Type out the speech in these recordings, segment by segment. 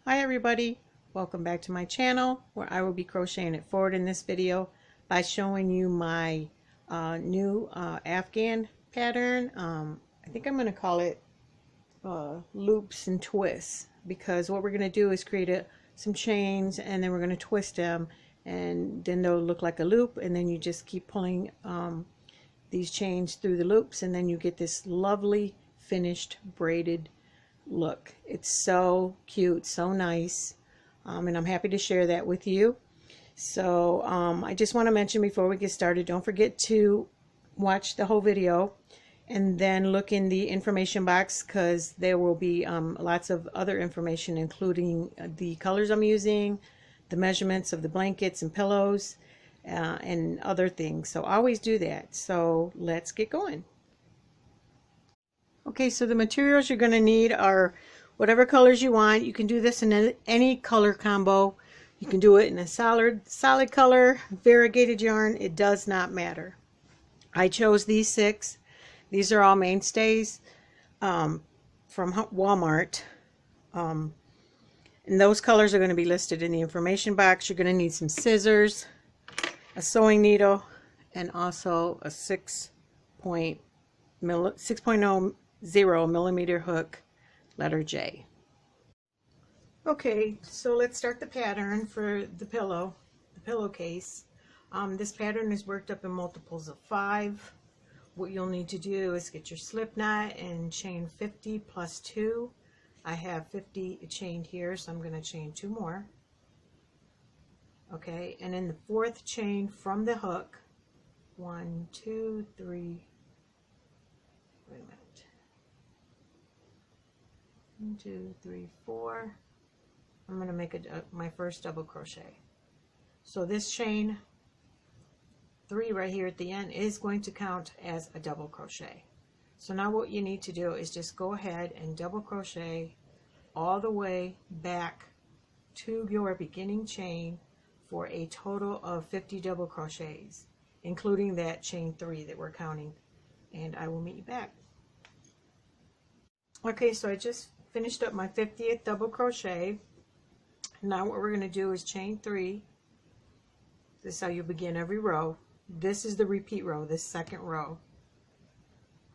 Hi everybody, welcome back to my channel where I will be crocheting it forward in this video by showing you my new Afghan pattern. I think I'm going to call it loops and twists, because what we're going to do is create some chains and then we're going to twist them and then they'll look like a loop, and then you just keep pulling these chains through the loops and then you get this lovely finished braided look. It's so cute, so nice, and I'm happy to share that with you. So I just want to mention before we get started, don't forget to watch the whole video and then look in the information box, because there will be lots of other information, including the colors I'm using, the measurements of the blankets and pillows, and other things. So always do that. So let's get going. Okay, so the materials you're going to need are whatever colors you want. You can do this in any color combo. You can do it in a solid color, variegated yarn. It does not matter. I chose these 6. These are all Mainstays from Walmart. And those colors are going to be listed in the information box. You're going to need some scissors, a sewing needle, and also a 6.0 millimeter hook, letter J. Okay, so let's start the pattern for the pillowcase. This pattern is worked up in multiples of 5. What you'll need to do is get your slip knot and chain 50 plus 2. I have 50 chained here, so I'm going to chain 2 more. Okay, and in the 4th chain from the hook, 1, 2, 3, wait a minute. 1, 2, 3, 4. I'm going to make my first double crochet. So this chain 3 right here at the end is going to count as a double crochet. So now what you need to do is just go ahead and double crochet all the way back to your beginning chain for a total of 50 double crochets, including that chain 3 that we're counting, and I will meet you back. Okay, so I just finished up my 50th double crochet. Now what we're going to do is chain 3. This is how you begin every row. This is the repeat row, this second row.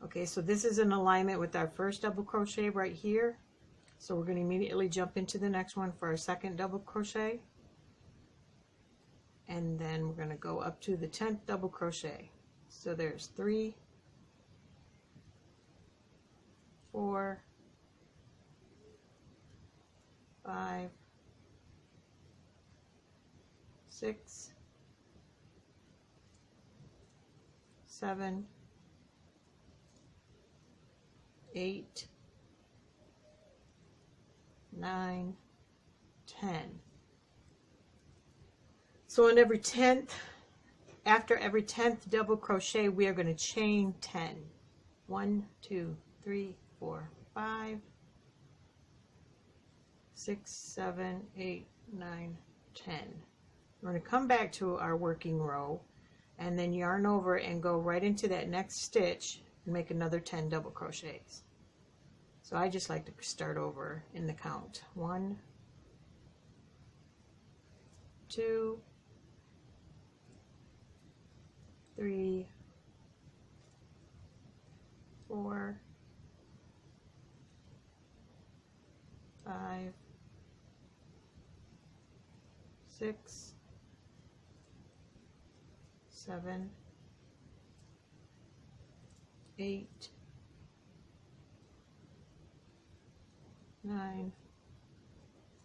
Okay, so this is in alignment with our first double crochet right here. So we're going to immediately jump into the next one for our second double crochet. And then we're going to go up to the 10th double crochet. So there's 3, 4, 5, 6, 7, 8, 9, 10. So on every 10th, after every 10th double crochet, we are going to chain 10. 1, 2, 3, 4, 5, 6, 7, 8, 9, 10. We're going to come back to our working row and then yarn over and go right into that next stitch and make another 10 double crochets. So I just like to start over in the count. 1, 2, 3, 4, 5, 6, 7, 8, 9.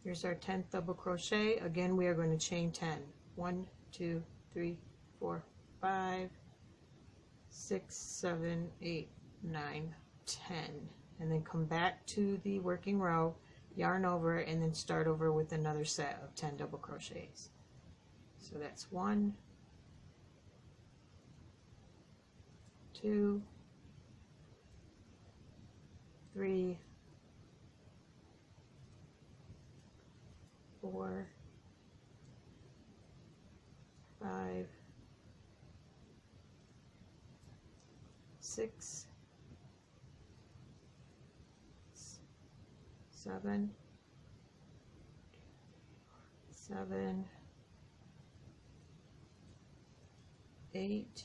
Here's our 10th double crochet. Again, we are going to chain 10. 1, 2, 3, 4, 5, 6, 7, 8, 9, 10. And then come back to the working row, yarn over, and then start over with another set of 10 double crochets. So that's 1, 2, 3, 4, 5, 6, 7, 7, 8,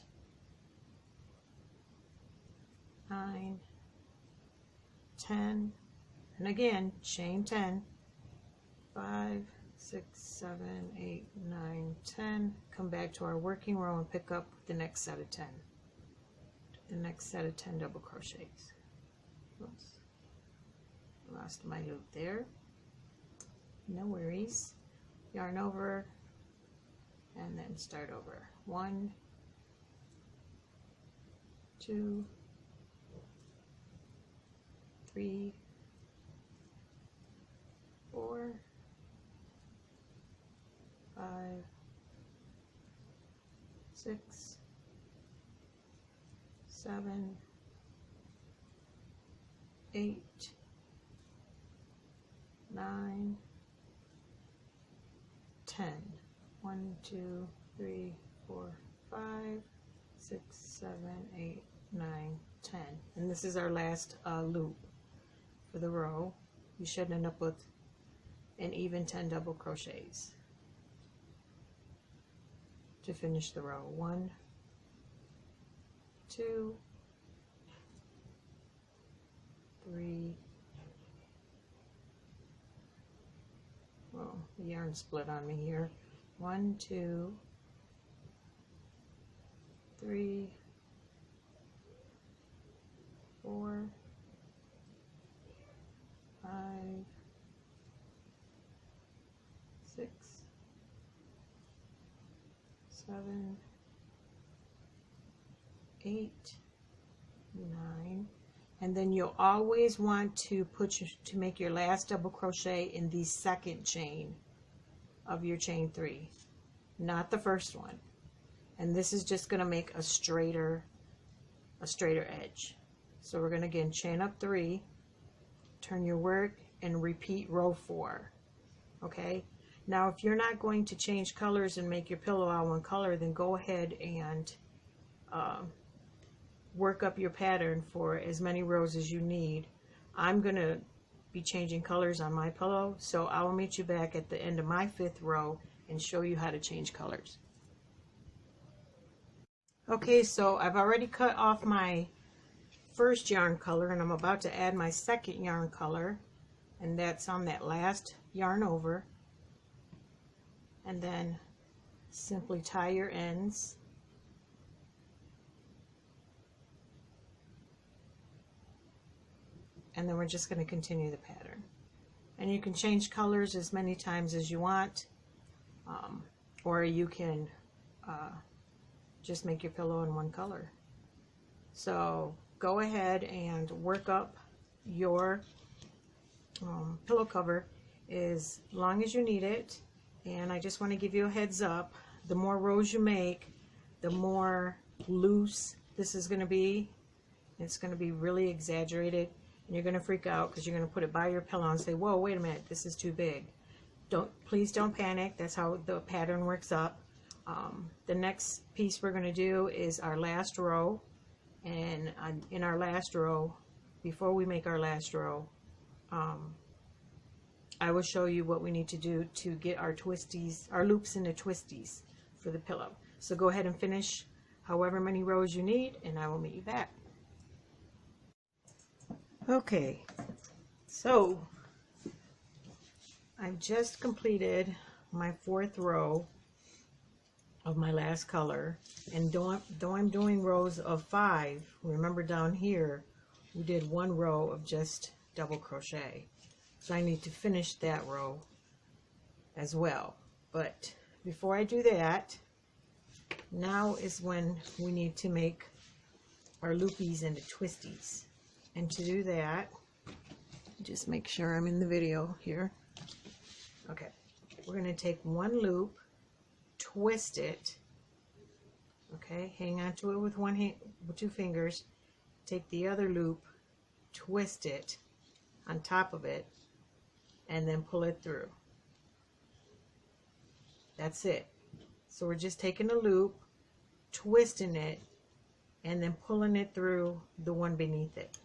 9, 10, and again chain 10, 5, 6, 7, 8, 9, 10. Come back to our working row and pick up the next set of 10. The next set of 10 double crochets. Oops, lost my loop there. No worries. Yarn over and then start over. 1, 2, 3, 4, 5, 6, 7, 8, 9, 10. 1, 2, 3, 4, 5, 6, 7, 8, 9, 10. And this is our last loop for the row. You should end up with an even 10 double crochets to finish the row. 1, 2, 3. Well, the yarn split on me here. 1, 2, 3, 4, 5, 6, 7, 8, 9, and then you'll always want to make your last double crochet in the second chain of your chain 3, not the first one. And this is just going to make a straighter edge. So we're going to again chain up 3, turn your work, and repeat row 4. Okay, now if you're not going to change colors and make your pillow all one color, then go ahead and work up your pattern for as many rows as you need. I'm going to be changing colors on my pillow, so I will meet you back at the end of my 5th row and show you how to change colors. Okay, so I've already cut off my first yarn color and I'm about to add my second yarn color, and that's on that last yarn over. And then simply tie your ends. And then we're just going to continue the pattern. And you can change colors as many times as you want, or you can just make your pillow in one color. So go ahead and work up your pillow cover as long as you need it. And I just want to give you a heads up, the more rows you make, the more loose this is going to be. It's going to be really exaggerated, and you're going to freak out because you're going to put it by your pillow and say, whoa, wait a minute, this is too big. Please don't panic. That's how the pattern works up. The next piece we're going to do is our last row, and in our last row, before we make our last row, I will show you what we need to do to get our twisties, our loops into twisties for the pillow. So go ahead and finish however many rows you need, and I will meet you back. Okay, so I've just completed my 4th row of my last color, and though I'm doing rows of 5, remember down here we did 1 row of just double crochet, so I need to finish that row as well. But before I do that, now is when we need to make our loopies into twisties. And to do that, just make sure I'm in the video here. Okay, we're going to take 1 loop, twist it, okay, hang on to it with with 2 fingers, take the other loop, twist it on top of it, and then pull it through. That's it. So we're just taking a loop, twisting it, and then pulling it through the one beneath it,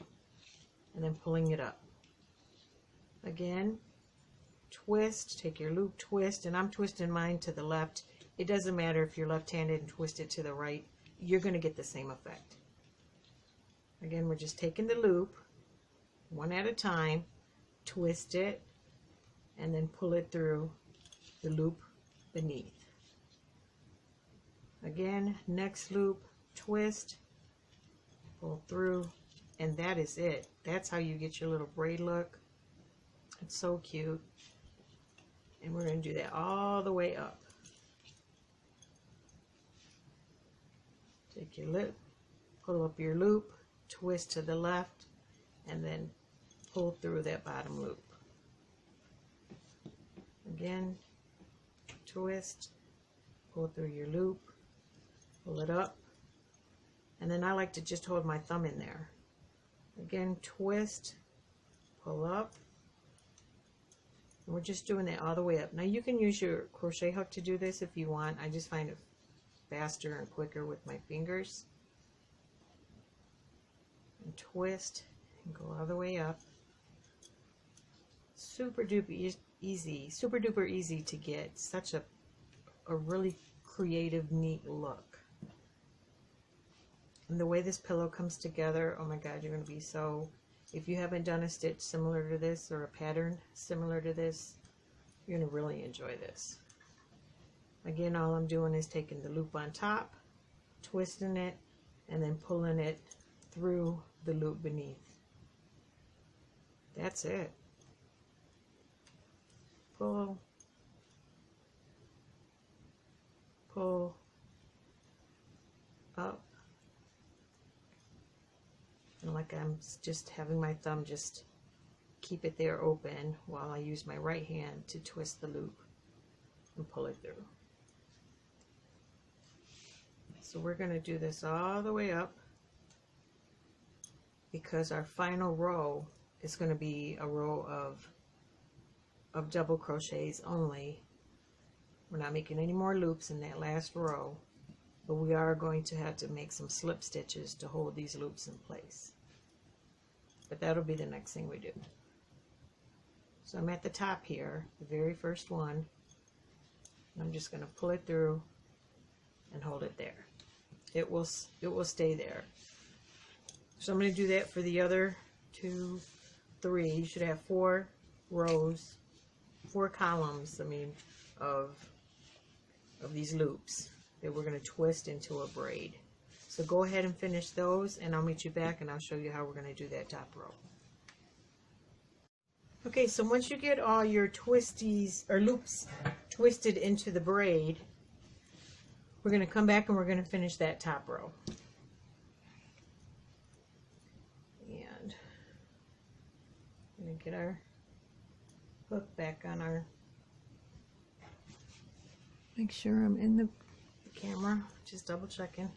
and then pulling it up. Again, twist, take your loop, twist, and I'm twisting mine to the left. It doesn't matter if you're left-handed and twist it to the right, you're going to get the same effect. Again, we're just taking the loop one at a time, twist it, and then pull it through the loop beneath. Again, next loop, twist, pull through, and that is it. That's how you get your little braid look. It's so cute. And we're going to do that all the way up. Take your loop, pull up your loop, twist to the left, and then pull through that bottom loop. Again, twist, pull through your loop, pull it up, and then I like to just hold my thumb in there. Again, twist, pull up, and we're just doing that all the way up. Now you can use your crochet hook to do this if you want. I just find it faster and quicker with my fingers. And twist and go all the way up. Super duper easy, super duper easy to get. Such a really creative, neat look. And the way this pillow comes together, oh my god, you're going to be so, if you haven't done a stitch similar to this or a pattern similar to this, you're going to really enjoy this. Again, all I'm doing is taking the loop on top, twisting it, and then pulling it through the loop beneath. That's it. Pull, pull, up, and like I'm just having my thumb just keep it there open while I use my right hand to twist the loop and pull it through. So we're going to do this all the way up because our final row is going to be a row of double crochets only. We're not making any more loops in that last row, but we are going to have to make some slip stitches to hold these loops in place. But that'll be the next thing we do. So I'm at the top here, the very first one. I'm just going to pull it through and hold it there. It will stay there. So I'm going to do that for the other 2, 3. You should have 4 rows, 4 columns, I mean, of these loops that we're going to twist into a braid. So go ahead and finish those, and I'll meet you back and I'll show you how we're going to do that top row. Okay, so once you get all your twisties or loops twisted into the braid, we're going to come back and we're going to finish that top row. And we're going to get our hook back on our, make sure I'm in the camera, just double checking.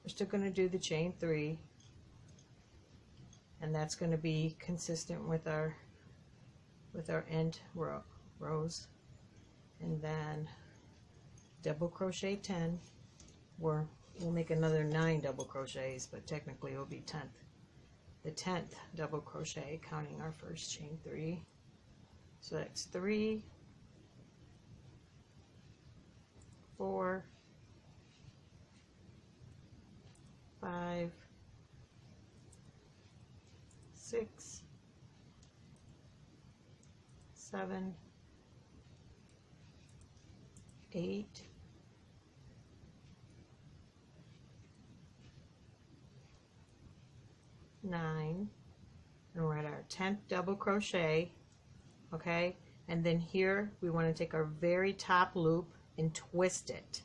We're still going to do the chain 3, and that's going to be consistent with our end rows, and then double crochet 10, we'll make another 9 double crochets, but technically it will be the 10th double crochet, counting our first chain 3. So that's 3, 4, 5, 6, 7, 8, 9, and we're at our 10th double crochet. Okay, and then here we want to take our very top loop and twist it.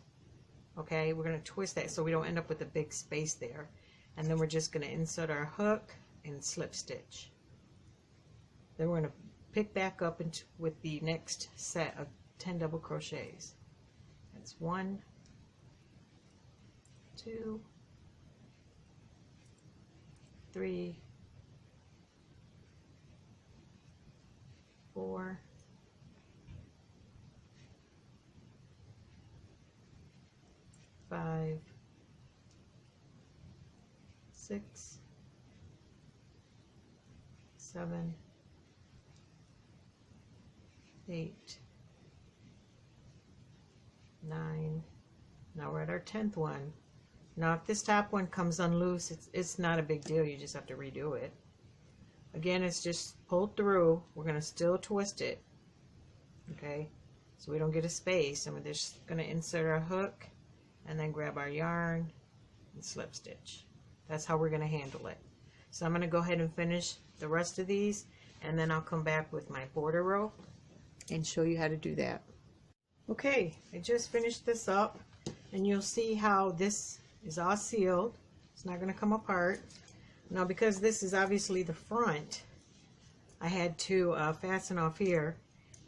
Okay, we're going to twist that so we don't end up with a big space there, and then we're just going to insert our hook and slip stitch. Then we're going to pick back up into with the next set of 10 double crochets. That's 1, 2, 3, 4, 5, 6, 7, 8, 9. Now we're at our 10th one. Now if this top one comes unloose, it's not a big deal. You just have to redo it. Again, it's just pulled through. We're going to still twist it. Okay, so we don't get a space, and we're just going to insert our hook and then grab our yarn and slip stitch. That's how we're going to handle it. So I'm going to go ahead and finish the rest of these, and then I'll come back with my border row and show you how to do that. Okay, I just finished this up, and you'll see how this is all sealed. It's not going to come apart. Now because this is obviously the front, I had to fasten off here,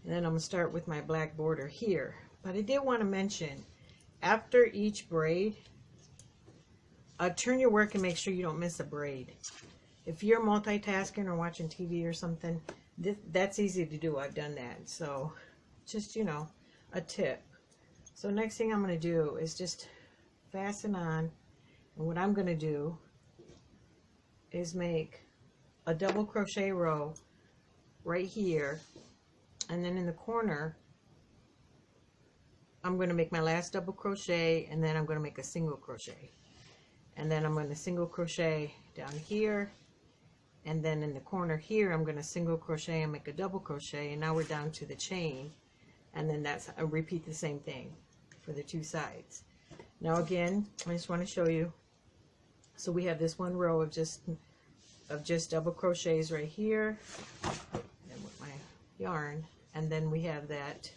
and then I'm going to start with my black border here. But I did want to mention, after each braid, turn your work and make sure you don't miss a braid. If you're multitasking or watching TV or something, that's easy to do. I've done that. So just, you know, a tip. So next thing I'm going to do is just fasten on, and what I'm going to do is make a double crochet row right here, and then in the corner I'm going to make my last double crochet, and then I'm going to make a single crochet, and then I'm going to single crochet down here, and then in the corner here I'm going to single crochet and make a double crochet, and now we're down to the chain, and then I repeat the same thing for the two sides. Now again, I just want to show you. So we have this one row of just double crochets right here, and with my yarn, and then we have that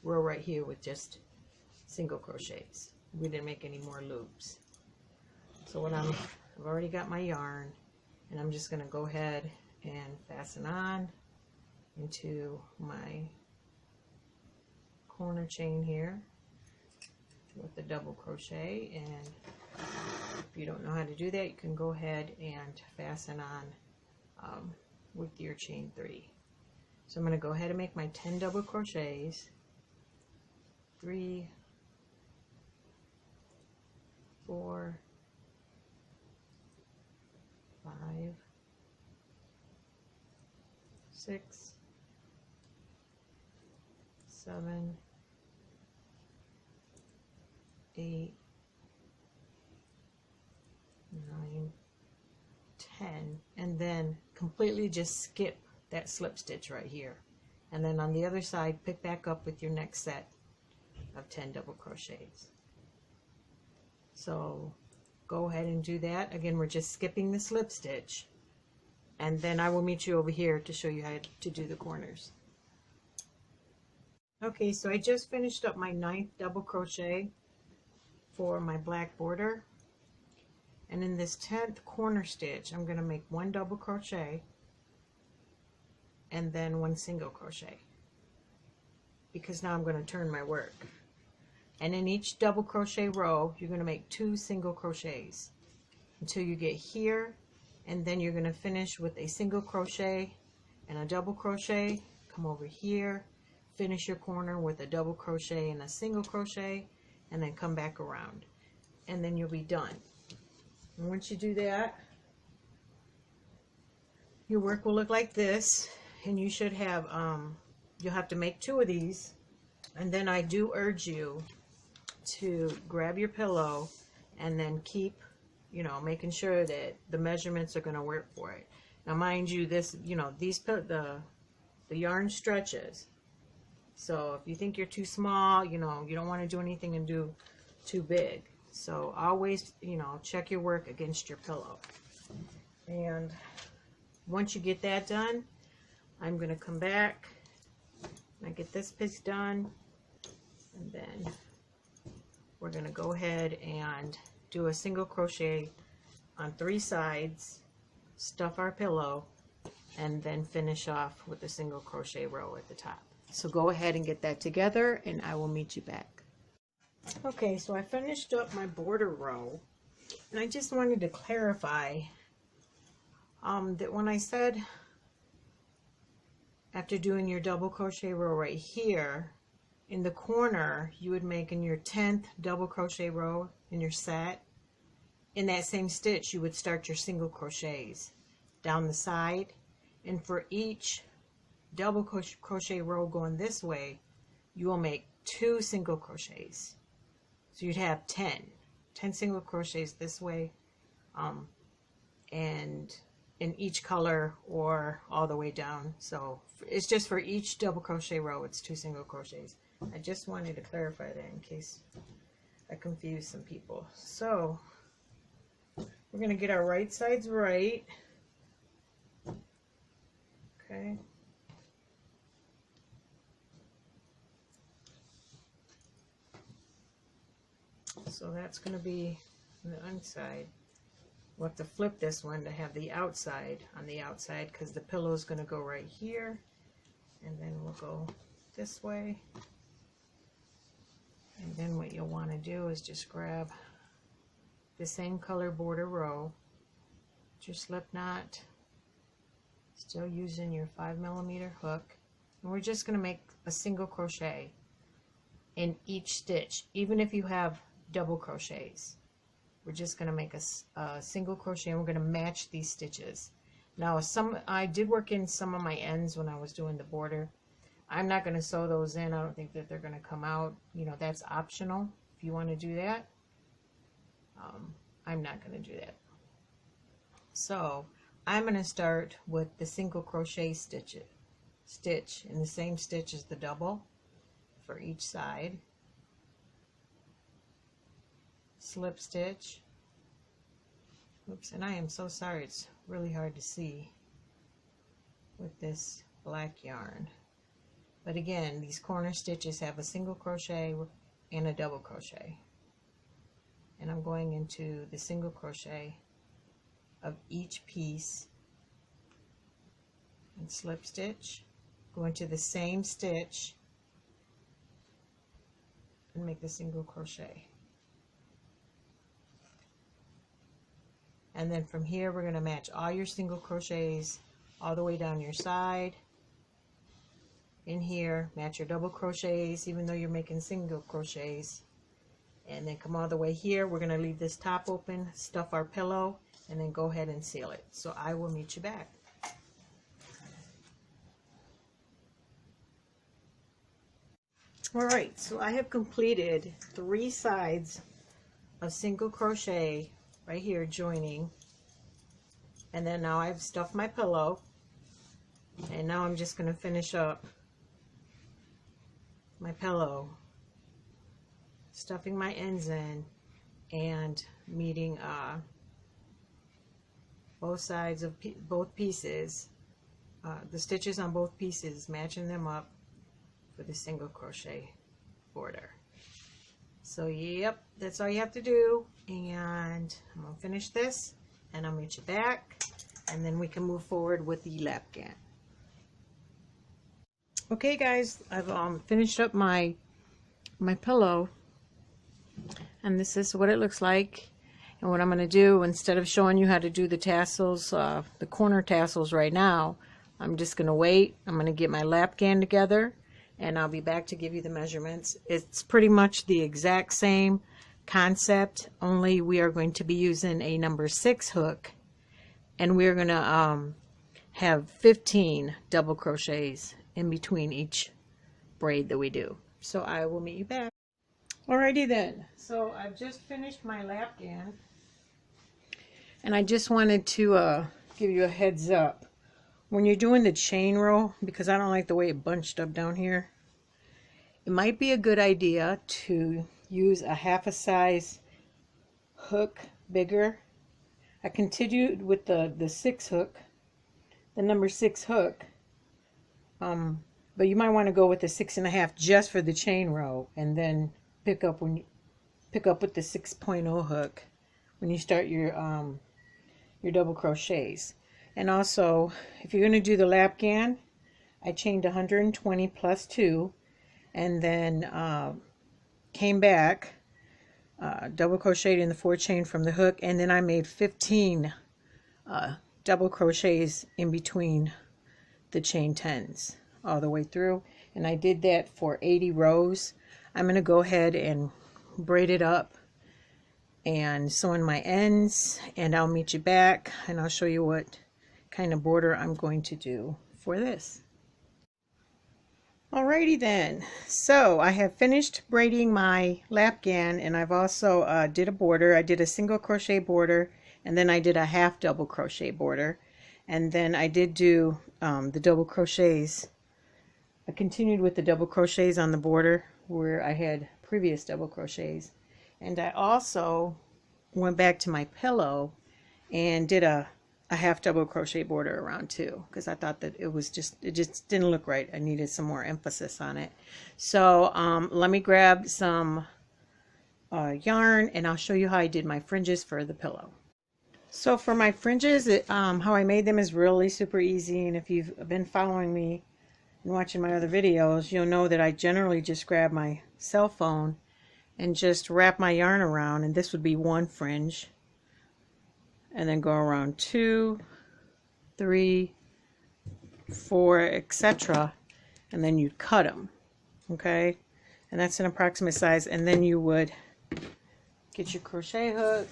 row right here with just single crochets. We didn't make any more loops. So what I've already got my yarn, and I'm just going to go ahead and fasten on into my corner chain here with the double crochet. And if you don't know how to do that, you can go ahead and fasten on with your chain 3. So I'm going to go ahead and make my 10 double crochets. 3, 4, 5, 6, 7, 8, 9, 10, and then completely just skip that slip stitch right here, and then on the other side pick back up with your next set of 10 double crochets. So go ahead and do that. Again, we're just skipping the slip stitch, and then I will meet you over here to show you how to do the corners. Okay, so I just finished up my 9th double crochet for my black border, and in this 10th corner stitch I'm going to make 1 double crochet and then 1 single crochet, because now I'm going to turn my work. And in each double crochet row you're going to make 2 single crochets until you get here, and then you're going to finish with a single crochet and a double crochet, come over here, finish your corner with a double crochet and a single crochet, and then come back around, and then you'll be done. And once you do that, your work will look like this, and you should have you'll have to make 2 of these, and then I do urge you to grab your pillow and then keep, you know, making sure that the measurements are going to work for it. Now mind you, this, you know, the yarn stretches, so if you think you're too small, you know, you don't want to do anything and do too big. So always, you know, check your work against your pillow. And once you get that done, I'm going to come back and get this piece done, and then we're going to go ahead and do a single crochet on 3 sides, stuff our pillow, and then finish off with a single crochet row at the top. So go ahead and get that together, and I will meet you back. Okay, so I finished up my border row, and I just wanted to clarify that when I said after doing your double crochet row right here, in the corner you would make in your 10th double crochet row in your set, in that same stitch you would start your single crochets down the side, and for each double crochet row going this way, you will make 2 single crochets. So you'd have 10 single crochets this way, and in each color or all the way down. So it's just for each double crochet row, it's 2 single crochets. I just wanted to clarify that in case I confused some people. So we're going to get our right sides right. Okay. So that's going to be on the inside. We'll have to flip this one to have the outside on the outside, because the pillow is going to go right here, and then we'll go this way. And then what you'll want to do is just grab the same color border row, your slip knot, still using your 5mm hook, and we're just going to make a single crochet in each stitch, even if you have double crochets. We're just going to make a single crochet, and we're going to match these stitches. Now I did work in some of my ends when I was doing the border. I'm not going to sew those in. I don't think that they're going to come out. You know, that's optional if you want to do that. I'm not going to do that. So I'm going to start with the single crochet stitch in the same stitch as the double for each side. Slip stitch. Oops, and I am so sorry, it's really hard to see with this black yarn. But again, these corner stitches have a single crochet and a double crochet. And I'm going into the single crochet of each piece and slip stitch, go into the same stitch and make the single crochet. And then from here we're going to match all your single crochets all the way down your side. In here, match your double crochets even though you're making single crochets. And then come all the way here. We're going to leave this top open, stuff our pillow, and then go ahead and seal it. So I will meet you back. Alright, so I have completed 3 sides of single crochet right here joining, and then now I've stuffed my pillow, and now I'm just going to finish up my pillow, stuffing my ends in and meeting both sides of both pieces, the stitches on both pieces, matching them up for the single crochet border. So yep, that's all you have to do, and I'm going to finish this and I'll meet you back, and then we can move forward with the Lapghan. Okay guys, I've finished up my pillow, and this is what it looks like. And what I'm going to do, instead of showing you how to do the tassels, the corner tassels right now, I'm just going to wait. I'm going to get my Lapghan together, and I'll be back to give you the measurements. It's pretty much the exact same concept, only we are going to be using a number 6 hook, and we're going to have 15 double crochets in between each braid that we do. So I will meet you back. Alrighty then, so I've just finished my Lapghan, and I just wanted to give you a heads up. When you're doing the chain row, because I don't like the way it bunched up down here, it might be a good idea to use a 1/2 size hook bigger. I continued with the 6 hook, the number 6 hook, but you might want to go with the 6.5 just for the chain row, and then pick up with the 6.0 hook when you start your double crochets. And also, if you're going to do the Lapghan, I chained 120 plus 2, and then came back, double crocheted in the 4 chain from the hook, and then I made 15 double crochets in between the chain 10s all the way through, and I did that for 80 rows. I'm going to go ahead and braid it up and sew in my ends, and I'll meet you back and I'll show you what kind of border I'm going to do for this. Alrighty then, so I have finished braiding my Lapghan, and I've also did a border. I did a single crochet border, and then I did a half double crochet border, and then I did do the double crochets. I continued with the double crochets on the border where I had previous double crochets, and I also went back to my pillow and did a half double crochet border around too, because I thought that it just didn't look right. I needed some more emphasis on it. So let me grab some yarn and I'll show you how I did my fringes for the pillow. So for my fringes, how I made them is really super easy, and if you've been following me and watching my other videos, you'll know that I generally just grab my cell phone and just wrap my yarn around, and this would be one fringe, and then go around 2, 3, 4, etc., and then you'd cut them, okay? And that's an approximate size, and then you would get your crochet hook,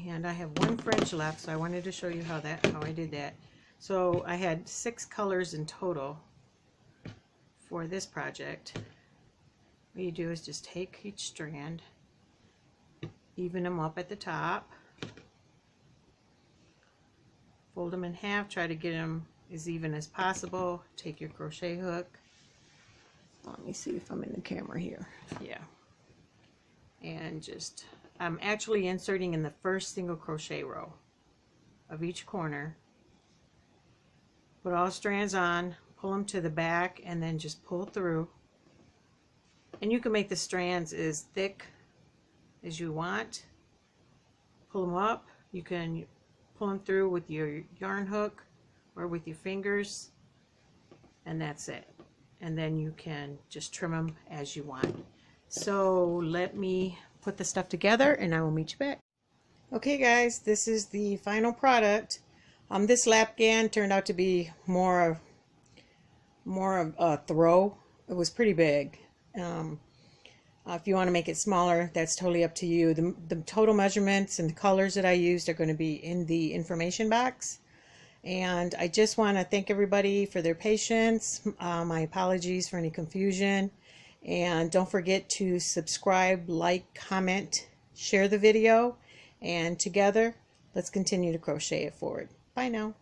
and I have one fringe left, so I wanted to show you how I did that. So I had 6 colors in total for this project. What you do is just take each strand, even them up at the top, fold them in half, try to get them as even as possible, take your crochet hook, let me see if I'm in the camera here, yeah, and just, I'm actually inserting in the first single crochet row of each corner, put all strands on, pull them to the back, and then just pull through, and you can make the strands as thick as you want. Pull them up. You can pull them through with your yarn hook or with your fingers, and that's it. And then you can just trim them as you want. So let me put the stuff together and I will meet you back. Okay guys, this is the final product. This Lapghan turned out to be more of a throw. It was pretty big. If you want to make it smaller, that's totally up to you. The total measurements and the colors that I used are going to be in the information box. And I just want to thank everybody for their patience. My apologies for any confusion. And don't forget to subscribe, like, comment, share the video. And together, let's continue to crochet it forward. Bye now.